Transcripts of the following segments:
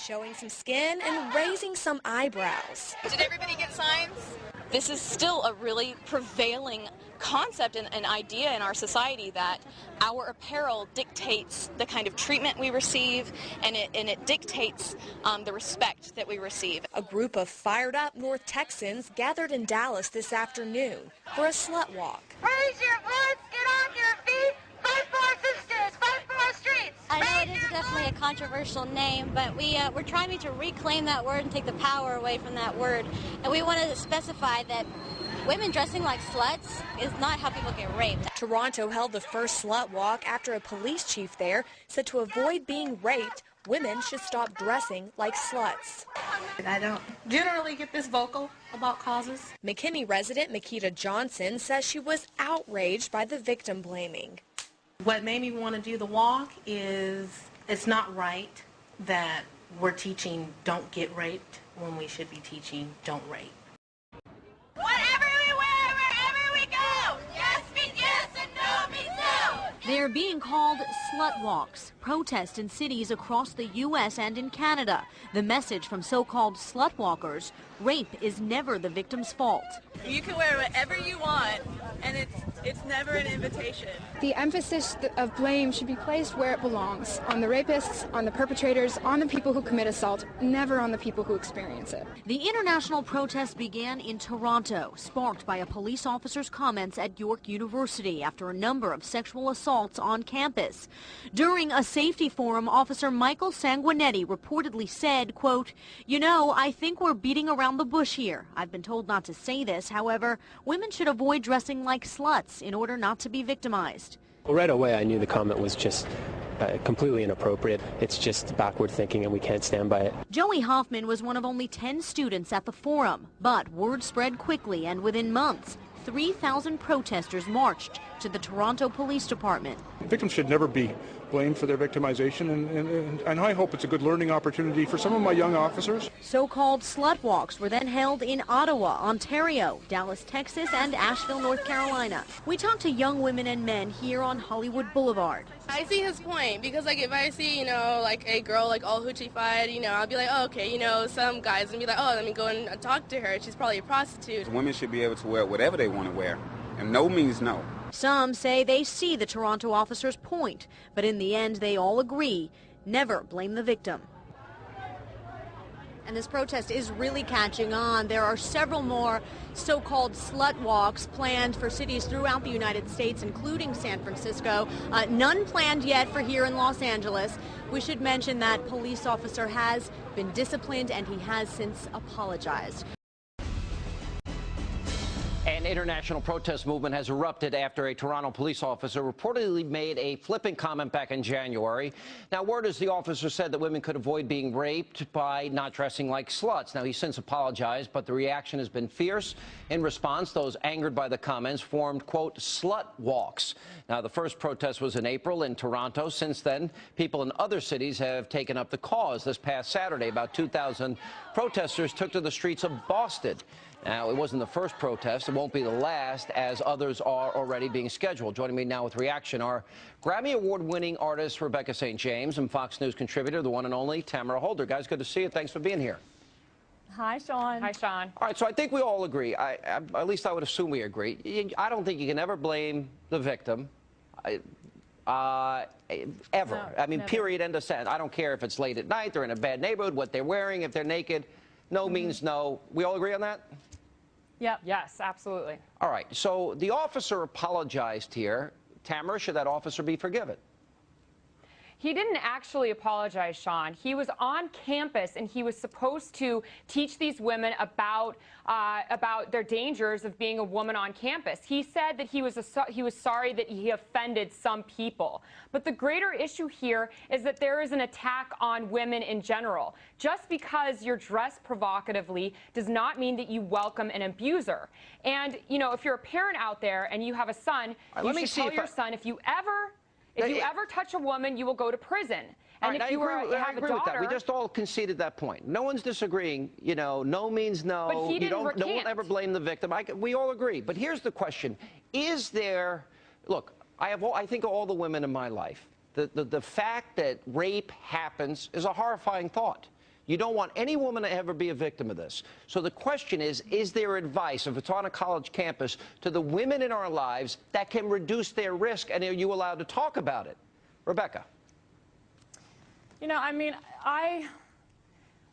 showing some skin and raising some eyebrows. Did everybody get signs? This is still a really prevailing concept and idea in our society that our apparel dictates the kind of treatment we receive, and it dictates the respect that we receive. A group of fired up North Texans gathered in Dallas this afternoon for a slut walk. Raise your voice, get on your feet, fight for our sisters, fight for our streets. I know it is definitely a controversial name, but we're trying to reclaim that word and take the power away from that word. And we want to specify that women dressing like sluts is not how people get raped. Toronto held the first slut walk after a police chief there said to avoid being raped, women should stop dressing like sluts. I don't generally get this vocal about causes. McKinney resident Makita Johnson says she was outraged by the victim blaming. What made me want to do the walk is it's not right that we're teaching don't get raped when we should be teaching don't rape. Whatever we wear, wherever we go, yes means yes and no means no. They're being called slut walks, protests in cities across the U.S. and in Canada. The message from so-called slut walkers: rape is never the victim's fault. You can wear whatever you want, and it's never an invitation. The emphasis of blame should be placed where it belongs, on the rapists, on the perpetrators, on the people who commit assault, never on the people who experience it. The international protest began in Toronto, sparked by a police officer's comments at York University after a number of sexual assaults on campus. During a safety forum, Officer Michael Sanguinetti reportedly said, quote, "You know, I think we're beating around the bush here. I've been told not to say this. However, women should avoid dressing like sluts in order not to be victimized." Well, right away I knew the comment was just completely inappropriate. It's just backward thinking and we can't stand by it. Joey Hoffman was one of only 10 students at the forum, but word spread quickly, and within months, 3,000 protesters marched to the Toronto Police Department. Victims should never be blamed for their victimization, and I hope it's a good learning opportunity for some of my young officers. So-called slut walks were then held in Ottawa, Ontario, Dallas, Texas, and Asheville, North Carolina. We talked to young women and men here on Hollywood Boulevard. I see his point, because like if I see, like a girl like all hoochie-fied, I'll be like, oh, okay, some guys and be like, oh, let me go and talk to her. She's probably a prostitute. Women should be able to wear whatever they want to wear, and no means no. Some say they see the Toronto officer's point, but in the end they all agree, never blame the victim. And this protest is really catching on. There are several more so-called slut walks planned for cities throughout the United States, including San Francisco. None planned yet for here in Los Angeles. We should mention that police officer has been disciplined and he has since apologized. An international protest movement has erupted after a Toronto police officer reportedly made a flippant comment back in January. Now, word is the officer said that women could avoid being raped by not dressing like sluts. Now, he's since apologized, but the reaction has been fierce. In response, those angered by the comments formed, quote, slut walks. Now, the first protest was in April in Toronto. Since then, people in other cities have taken up the cause. This past Saturday, about 2,000 protesters took to the streets of Boston. Now, it wasn't the first protest. It won't be the last, as others are already being scheduled. Joining me now with reaction are Grammy Award-winning artist Rebecca St. James and Fox News contributor, the one and only Tamara Holder. Guys, good to see you. Thanks for being here. Hi, Sean. Hi, Sean. All right, so I think we all agree. At least I would assume we agree. I don't think you can ever blame the victim. Ever. No, I mean, never. period, end of sentence. I don't care if it's late at night, they're in a bad neighborhood, what they're wearing, if they're naked. No means no. We all agree on that? Yep. Yes, absolutely. All right. So the officer apologized here. Tamara, should that officer be forgiven? He didn't actually apologize, Sean. He was on campus, and he was supposed to teach these women about their dangers of being a woman on campus. He said that he was sorry that he offended some people. But the greater issue here is that there is an attack on women in general. Just because you're dressed provocatively does not mean that you welcome an abuser. And, if you're a parent out there and you have a son, you should tell your son, if you ever touch a woman, you will go to prison. And right, if you have a daughter, with that. We just all conceded that point. No one's disagreeing. No means no. But he didn't recant. No one ever blame the victim. We all agree. But here's the question: is there? Look, I think of all the women in my life. The fact that rape happens is a horrifying thought. You don't want any woman to ever be a victim of this. So the question is there advice, if it's on a college campus, to the women in our lives that can reduce their risk, and are you allowed to talk about it? Rebecca. You know, I mean, I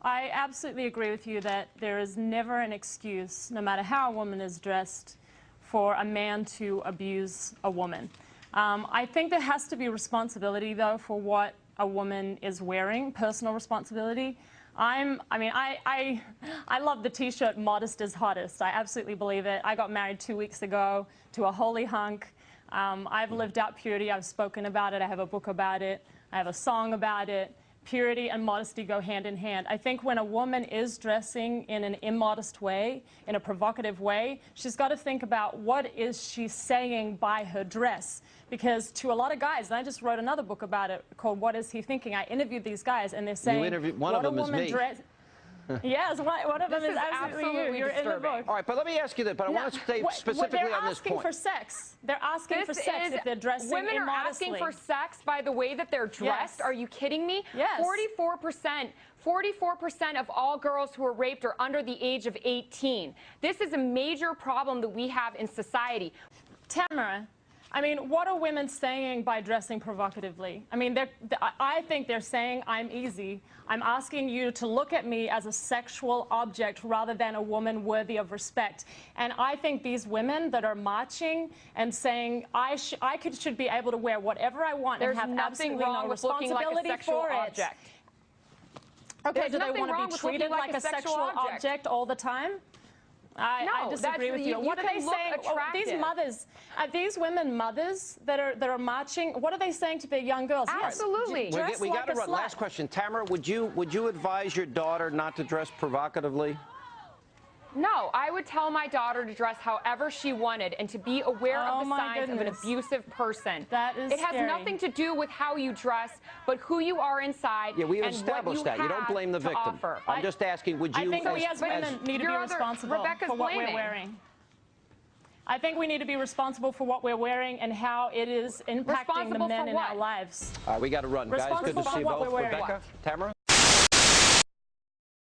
absolutely agree with you that there is never an excuse, no matter how a woman is dressed, for a man to abuse a woman. I think there has to be responsibility, though, for what a woman is wearing, personal responsibility. I love the T-shirt, modest is hottest. I absolutely believe it. I got married 2 weeks ago to a holy hunk. I've lived out purity. I've spoken about it. I have a book about it. I have a song about it. Purity and modesty go hand in hand. I think when a woman is dressing in an immodest way, in a provocative way, she's got to think about what is she saying by her dress. Because to a lot of guys, and I just wrote another book about it called What Is He Thinking? I interviewed these guys, and they're saying, one of them is me. Yes, one of them is absolutely you. You're in the book. All right, but let me ask you this, but I want to stay specifically on this point. They're asking for sex. They're asking for sex if they're dressing immodestly. Women are asking for sex by the way that they're dressed? Yes. Are you kidding me? Yes. 44% of all girls who are raped are under the age of 18. This is a major problem that we have in society. Tamara, I mean, what are women saying by dressing provocatively? I mean, I think they're saying, I'm easy. I'm asking you to look at me as a sexual object rather than a woman worthy of respect. And I think these women that are marching and saying, I should be able to wear whatever I want and have absolutely no responsibility for it. Okay, do they want to be treated like a sexual object all the time? I disagree with you. What are they saying? These mothers, these women mothers that are marching, what are they saying to their young girls? Absolutely. Yes, we got to run. Last question. Tamara, would you advise your daughter not to dress provocatively? No, I would tell my daughter to dress however she wanted and to be aware of the signs of an abusive person. That is It has nothing to do with how you dress, but who you are inside. Yeah, we have established that. You don't blame the victim. I'm just asking, would you... I think we as women need to be responsible for what we're wearing. I think we need to be responsible for what we're wearing and how it is impacting the men in our lives. All right, we got to run. Guys, good to see you both. Rebecca, Tamara?